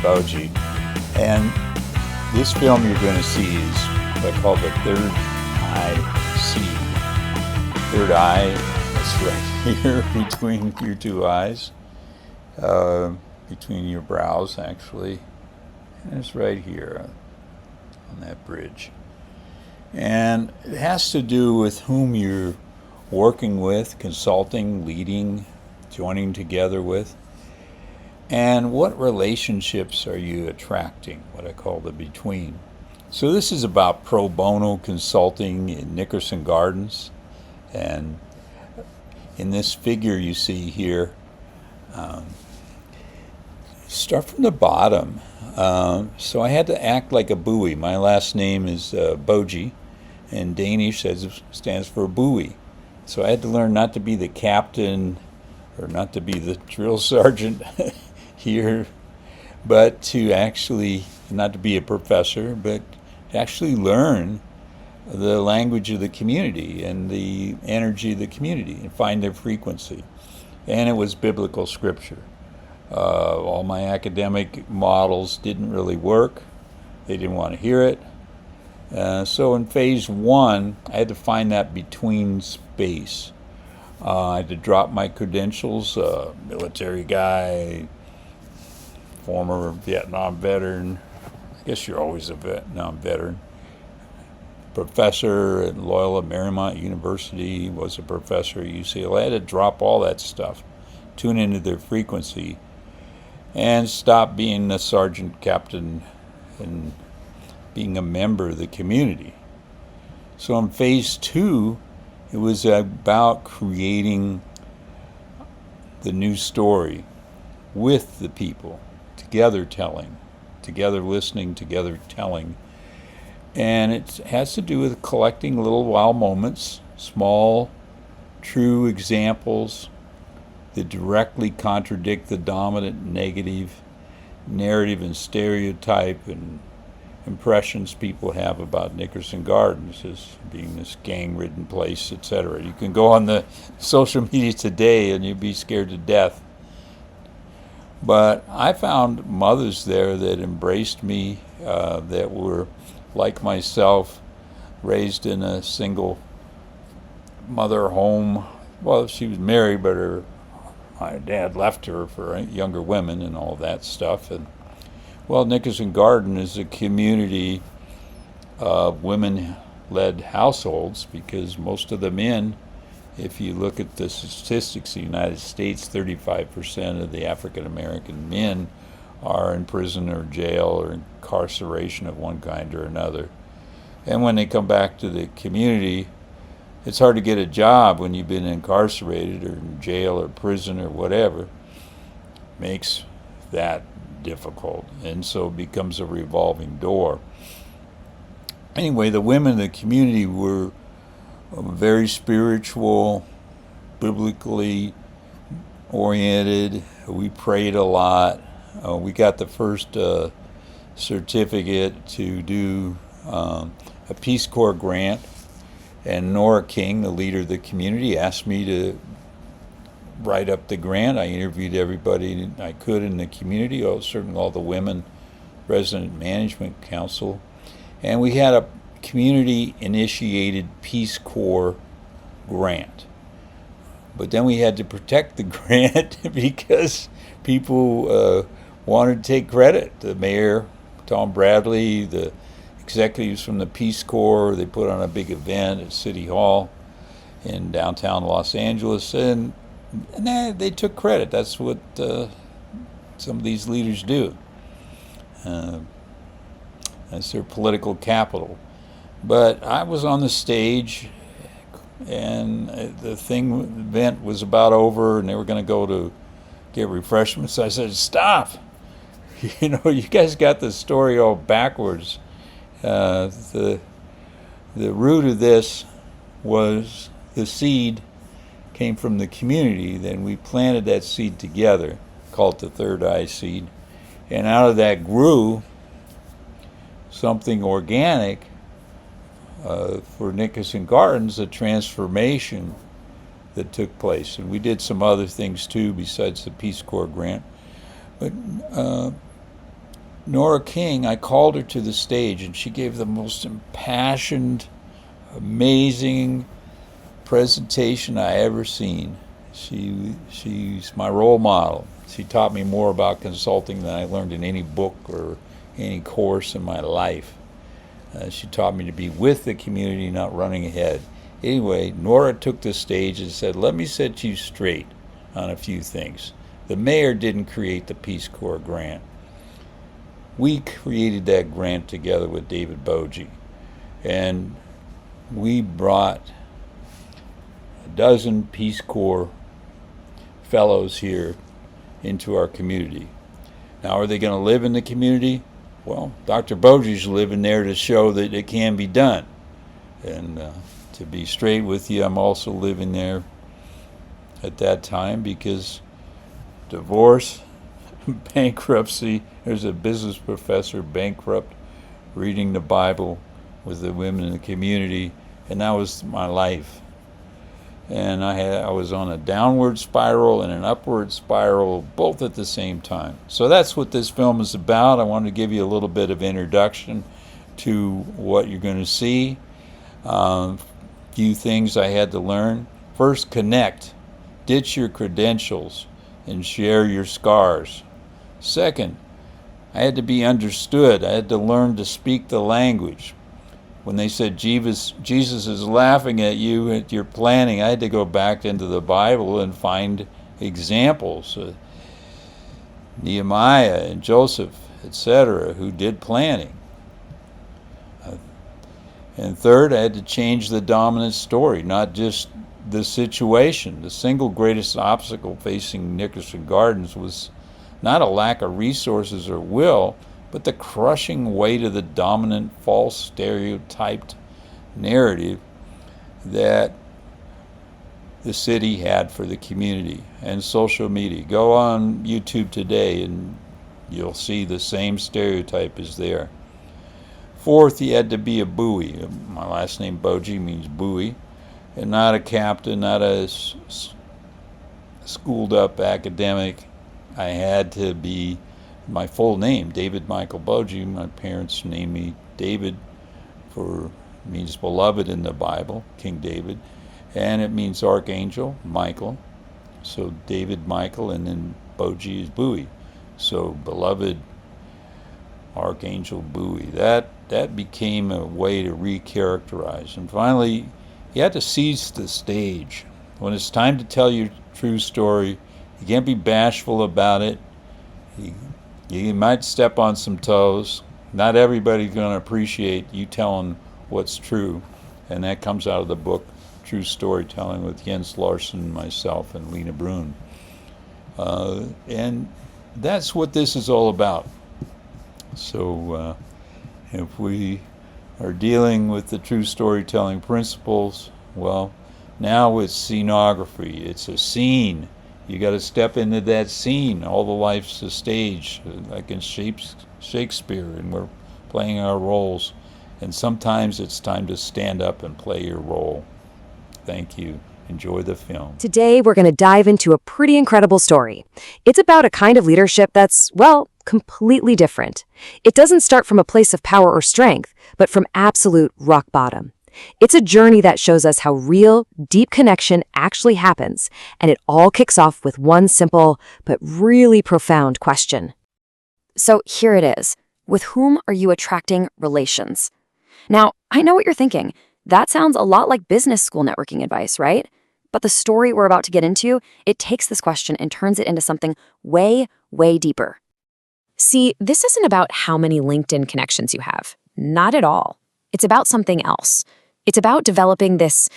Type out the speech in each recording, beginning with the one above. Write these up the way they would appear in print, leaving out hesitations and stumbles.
Boje, and this film you're going to see is what I call the third eye seed. Third eye, that's right here between your two eyes, between your brows actually, and it's right here on that bridge. And it has to do with whom you're working with, consulting, leading, joining together with, and what relationships are you attracting, what I call the between. So this is about pro bono consulting in Nickerson Gardens, and in this figure you see here, start from the bottom. So I had to act like a buoy. My last name is Boje, and Danish stands for buoy. So I had to learn not to be the captain or not to be the drill sergeant here, but to actually, not to be a professor, but to actually learn the language of the community and the energy of the community and find their frequency. And it was biblical scripture. All my academic models didn't really work. They didn't want to hear it. So in phase one, I had to find that between space. I had to drop my credentials, military guy, former Vietnam veteran. I guess you're always a Vietnam veteran. Professor at Loyola Marymount University, was a professor at UCLA. I had to drop all that stuff, tune into their frequency, and stop being a sergeant, captain, and being a member of the community. So in phase two, it was about creating the new story with the people, together telling, together listening, together telling. And it has to do with collecting little wow moments, small, true examples that directly contradict the dominant negative narrative and stereotype and impressions people have about Nickerson Gardens as being this gang-ridden place, etc. You can go on the social media today and you'd be scared to death. But I found mothers there that embraced me, that were like myself, raised in a single mother home. Well, she was married, but my dad left her for younger women and all that stuff. And well, Nickerson Garden is a community of women-led households because most of the men, if you look at the statistics in the United States, 35% of the African-American men are in prison or jail or incarceration of one kind or another. And when they come back to the community, it's hard to get a job when you've been incarcerated or in jail or prison or whatever. Makes that difficult, and so it becomes a revolving door. Anyway, the women in the community were very spiritual, biblically oriented. We prayed a lot. We got the first certificate to do a Peace Corps grant, and Nora King, the leader of the community, asked me to write up the grant. I interviewed everybody I could in the community, certainly all the women, Resident Management Council, and we had a community-initiated Peace Corps grant. But then we had to protect the grant because people wanted to take credit. The mayor, Tom Bradley, the executives from the Peace Corps, they put on a big event at City Hall in downtown Los Angeles, and they took credit. That's what some of these leaders do. That's their political capital. But I was on the stage, and the event was about over, and they were going to go to get refreshments. I said, "Stop! You guys got the story all backwards. The root of this was the seed." Came from the community, then we planted that seed together, called it the third eye seed, and out of that grew something organic for Nickerson Gardens, a transformation that took place. And we did some other things too besides the Peace Corps grant. But Nora King, I called her to the stage, and she gave the most impassioned, amazing presentation I ever seen. She's my role model. She taught me more about consulting than I learned in any book or any course in my life. She taught me to be with the community, not running ahead. Anyway, Nora took the stage and said, let me set you straight on a few things. The mayor didn't create the Peace Corps grant. We created that grant together with David Boje, and we brought a dozen Peace Corps fellows here into our community. Now, are they going to live in the community? Well, Dr. Boje's living there to show that it can be done. And to be straight with you, I'm also living there at that time because divorce, bankruptcy, there's a business professor bankrupt, reading the Bible with the women in the community, and that was my life. And I was on a downward spiral and an upward spiral, both at the same time. So that's what this film is about. I wanted to give you a little bit of introduction to what you're going to see. Few things I had to learn. First, connect. Ditch your credentials and share your scars. Second, I had to be understood. I had to learn to speak the language. When they said Jesus is laughing at you at your planning, I had to go back into the Bible and find examples. Nehemiah and Joseph, etc., who did planning. And third, I had to change the dominant story, not just the situation. The single greatest obstacle facing Nickerson Gardens was not a lack of resources or will, but the crushing weight of the dominant, false, stereotyped narrative that the city had for the community and social media. Go on YouTube today and you'll see the same stereotype is there. Fourth, you had to be a buoy. My last name Boje means buoy, and not a captain, not a schooled up academic. I had to be my full name, David Michael Boje. My parents named me David means beloved in the Bible, King David, and it means archangel, Michael. So David Michael, and then Boje is buoy. So beloved archangel buoy. That became a way to recharacterize. And finally, you had to seize the stage. When it's time to tell your true story, you can't be bashful about it. You might step on some toes. Not everybody's going to appreciate you telling what's true. And that comes out of the book, True Storytelling, with Jens Larson, myself, and Lena Brun. And that's what this is all about. So if we are dealing with the true storytelling principles, well, now it's scenography. It's a scene. You got to step into that scene. All the life's a stage, like in Shakespeare, and we're playing our roles. And sometimes it's time to stand up and play your role. Thank you. Enjoy the film. Today, we're going to dive into a pretty incredible story. It's about a kind of leadership that's, well, completely different. It doesn't start from a place of power or strength, but from absolute rock bottom. It's a journey that shows us how real, deep connection actually happens, and it all kicks off with one simple but really profound question. So here it is. With whom are you attracting relations? Now, I know what you're thinking. That sounds a lot like business school networking advice, right? But the story we're about to get into, it takes this question and turns it into something way, way deeper. See, this isn't about how many LinkedIn connections you have. Not at all. It's about something else. It's about developing this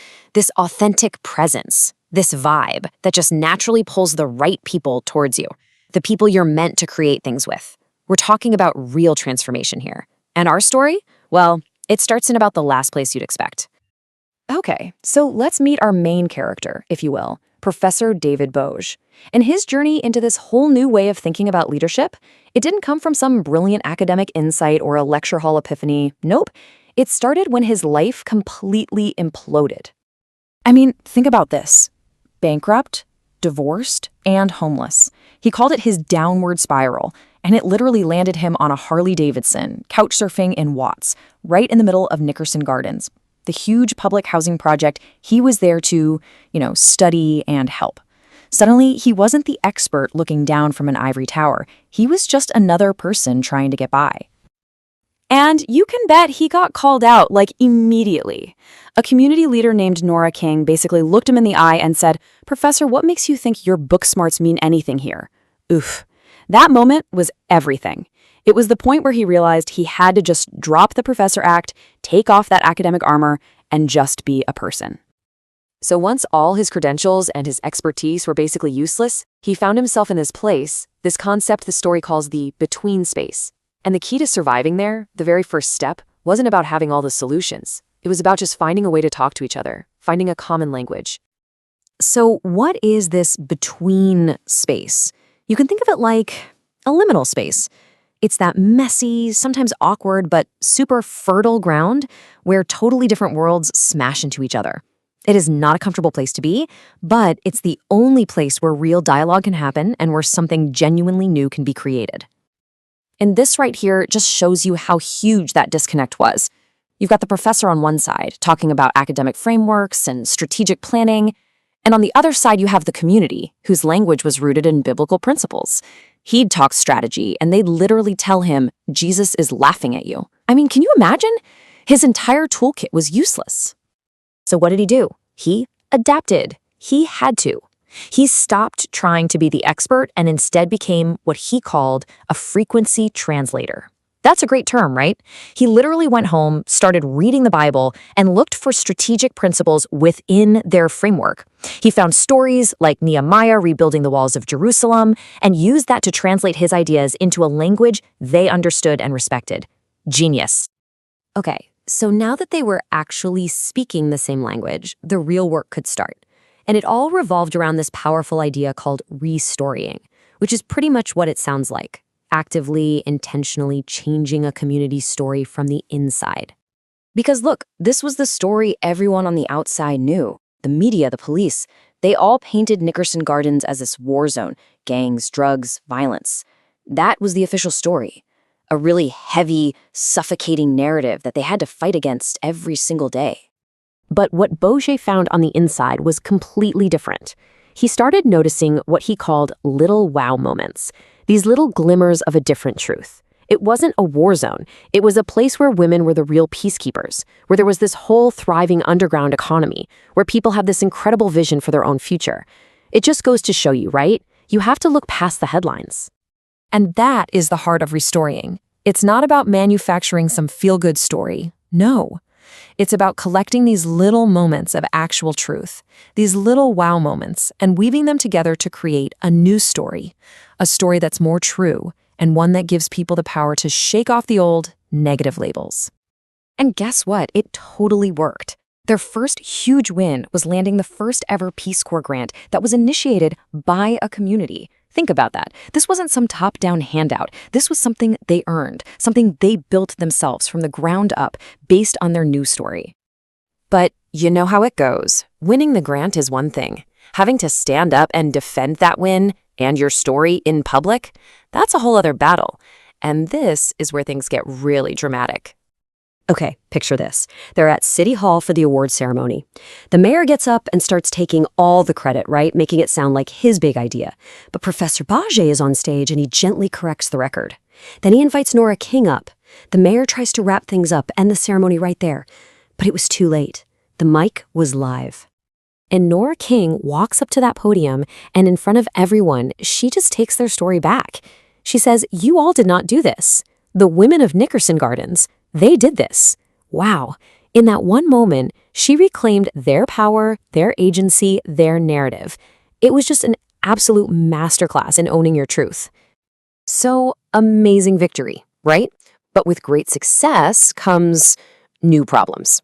authentic presence, this vibe that just naturally pulls the right people towards you, the people you're meant to create things with. We're talking about real transformation here. And our story? Well, it starts in about the last place you'd expect. Okay, so let's meet our main character, if you will, Professor David Boje. And his journey into this whole new way of thinking about leadership, it didn't come from some brilliant academic insight or a lecture hall epiphany. Nope. It started when his life completely imploded. I mean, think about this. Bankrupt, divorced, and homeless. He called it his downward spiral, and it literally landed him on a Harley Davidson, couch surfing in Watts, right in the middle of Nickerson Gardens, the huge public housing project he was there to, study and help. Suddenly, he wasn't the expert looking down from an ivory tower. He was just another person trying to get by. And you can bet he got called out, like, immediately. A community leader named Nora King basically looked him in the eye and said, "Professor, what makes you think your book smarts mean anything here?" Oof. That moment was everything. It was the point where he realized he had to just drop the professor act, take off that academic armor, and just be a person. So once all his credentials and his expertise were basically useless, he found himself in this place, this concept the story calls the between space. And the key to surviving there, the very first step, wasn't about having all the solutions. It was about just finding a way to talk to each other, finding a common language. So what is this between space? You can think of it like a liminal space. It's that messy, sometimes awkward, but super fertile ground where totally different worlds smash into each other. It is not a comfortable place to be, but it's the only place where real dialogue can happen and where something genuinely new can be created. And this right here just shows you how huge that disconnect was. You've got the professor on one side talking about academic frameworks and strategic planning, and on the other side you have the community, whose language was rooted in biblical principles. He'd talk strategy, and they'd literally tell him, Jesus is laughing at you. I mean, can you imagine? His entire toolkit was useless. So what did he do? He adapted. He had to. He stopped trying to be the expert and instead became what he called a frequency translator. That's a great term, right? He literally went home, started reading the Bible, and looked for strategic principles within their framework. He found stories like Nehemiah rebuilding the walls of Jerusalem and used that to translate his ideas into a language they understood and respected. Genius. Okay, so now that they were actually speaking the same language, the real work could start. And it all revolved around this powerful idea called restorying, which is pretty much what it sounds like, actively, intentionally changing a community's story from the inside. Because look, this was the story everyone on the outside knew. The media, the police, they all painted Nickerson Gardens as this war zone, gangs, drugs, violence. That was the official story. A really heavy, suffocating narrative that they had to fight against every single day. But what Boje found on the inside was completely different. He started noticing what he called little wow moments, these little glimmers of a different truth. It wasn't a war zone. It was a place where women were the real peacekeepers, where there was this whole thriving underground economy, where people had this incredible vision for their own future. It just goes to show you, right? You have to look past the headlines. And that is the heart of restoring. It's not about manufacturing some feel-good story. No. It's about collecting these little moments of actual truth, these little wow moments, and weaving them together to create a new story, a story that's more true, and one that gives people the power to shake off the old negative labels. And guess what? It totally worked. Their first huge win was landing the first ever Peace Corps grant that was initiated by a community. Think about that. This wasn't some top-down handout. This was something they earned, something they built themselves from the ground up based on their news story. But you know how it goes. Winning the grant is one thing. Having to stand up and defend that win and your story in public, that's a whole other battle. And this is where things get really dramatic. Okay, picture this. They're at City Hall for the award ceremony. The mayor gets up and starts taking all the credit, right? Making it sound like his big idea. But Professor Boje is on stage and he gently corrects the record. Then he invites Nora King up. The mayor tries to wrap things up, end the ceremony right there. But it was too late. The mic was live. And Nora King walks up to that podium and in front of everyone, she just takes their story back. She says, "You all did not do this. The women of Nickerson Gardens, they did this." Wow. In that one moment, she reclaimed their power, their agency, their narrative. It was just an absolute masterclass in owning your truth. So, amazing victory, right? But with great success comes new problems.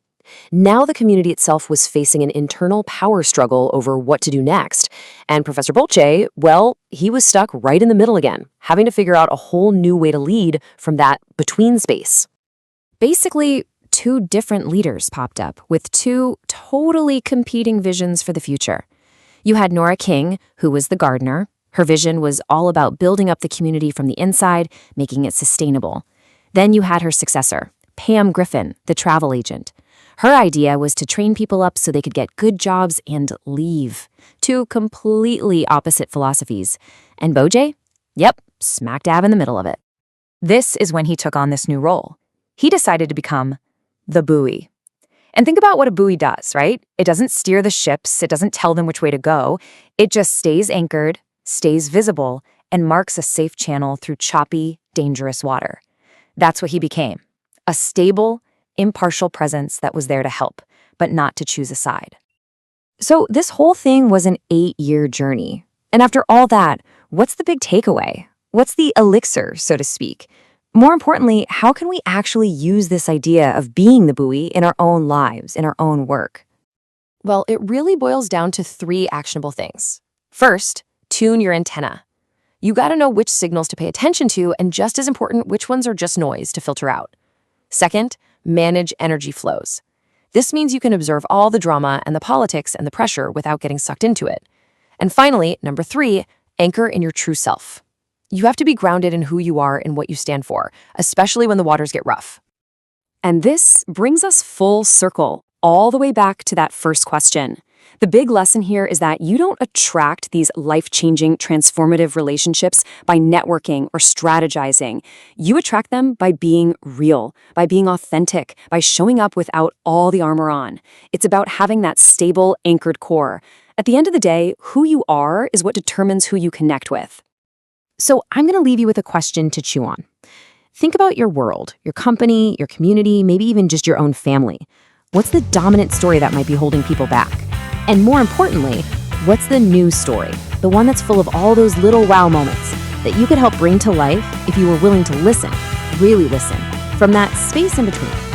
Now the community itself was facing an internal power struggle over what to do next. And Professor Boje, well, he was stuck right in the middle again, having to figure out a whole new way to lead from that between space. Basically, two different leaders popped up with two totally competing visions for the future. You had Nora King, who was the gardener. Her vision was all about building up the community from the inside, making it sustainable. Then you had her successor, Pam Griffin, the travel agent. Her idea was to train people up so they could get good jobs and leave. Two completely opposite philosophies. And Boje? Yep, smack dab in the middle of it. This is when he took on this new role. He decided to become the buoy. And think about what a buoy does, right? It doesn't steer the ships, it doesn't tell them which way to go. It just stays anchored, stays visible, and marks a safe channel through choppy, dangerous water. That's what he became. A stable, impartial presence that was there to help, but not to choose a side. So this whole thing was an 8-year journey. And after all that, what's the big takeaway? What's the elixir, so to speak? More importantly, how can we actually use this idea of being the buoy in our own lives, in our own work? Well, it really boils down to 3 actionable things. First, tune your antenna. You gotta know which signals to pay attention to, and just as important, which ones are just noise to filter out. Second, manage energy flows. This means you can observe all the drama and the politics and the pressure without getting sucked into it. And finally, number 3, anchor in your true self. You have to be grounded in who you are and what you stand for, especially when the waters get rough. And this brings us full circle, all the way back to that first question. The big lesson here is that you don't attract these life-changing, transformative relationships by networking or strategizing. You attract them by being real, by being authentic, by showing up without all the armor on. It's about having that stable, anchored core. At the end of the day, who you are is what determines who you connect with. So I'm going to leave you with a question to chew on. Think about your world, your company, your community, maybe even just your own family. What's the dominant story that might be holding people back? And more importantly, what's the new story? The one that's full of all those little wow moments that you could help bring to life if you were willing to listen, really listen, from that space in between.